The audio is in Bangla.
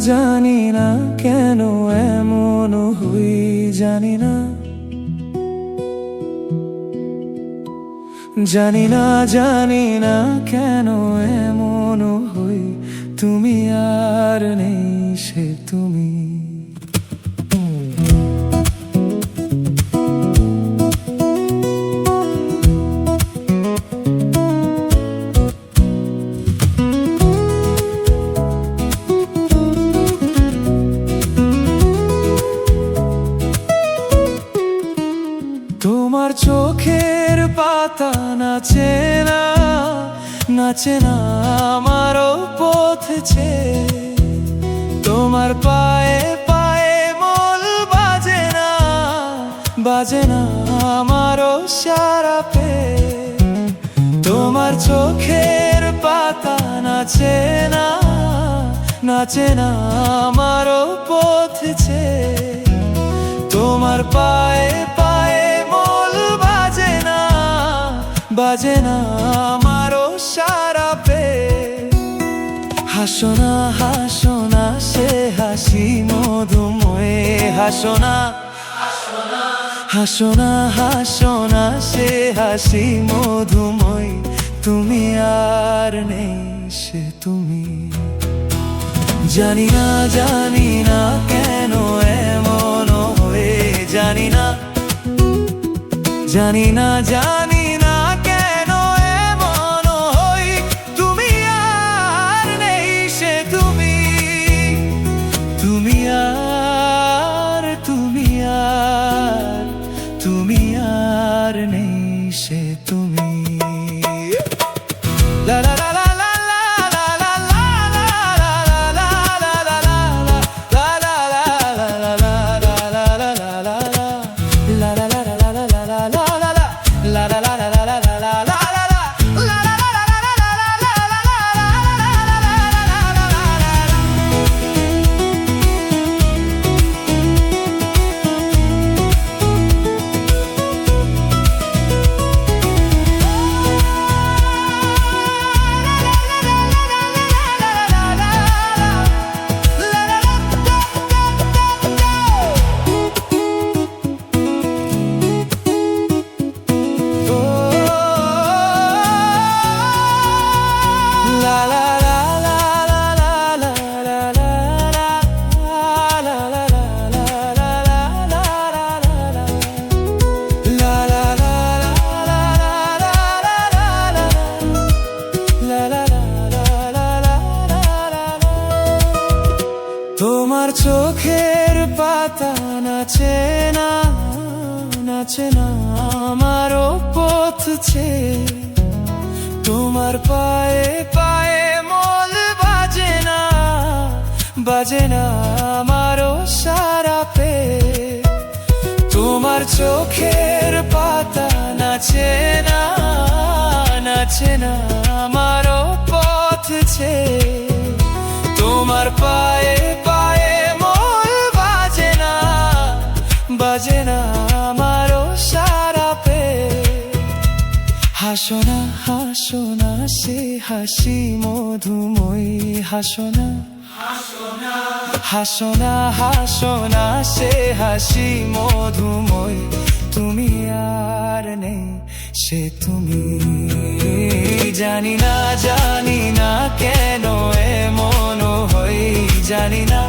জানি না কেন এমন হই, জানি না কেন এমন হই। তুমি আর নেই সে তুমি। তোমার চোখের পাতা নাচে না আমারও পথে। তোমার পায়ে পায়ে মল বাজে না আমারও সারা পে। তোমার চোখের পাতা নাচে না আমারও পথে। তোমার পায়ে পায়ে মল বাজে না আমারও সারা পে। হাসো না সে হাসি মধুময়। হাসো না সে হাসি মধুময়। তুমি আর নেই সে তুমি। জানি না কেন এমন হয়ে। জানি না কেন এমন হই। তুমি আর নেই সে তুমি। তুমি আর নেই সে তুমি। লা লা লা লা লা লা লা লা লা লা লা লা তোমার চোখের পাতা নাচে না আমারও পথে। তোমার পায়ে পায়ে মল বাজে না আমারও সারা পে। তোমার চোখের পাতা নাচে না আমারও পথে। তোমার পায়ে পায়ে মল বাজে না আমারও সারা পে। হাসো না সে হাসি মধুময়। হাসো না সে হাসি মধুময়। তুমি আর নেই সে তুমি। জানি না কেন এমন হই। জানি না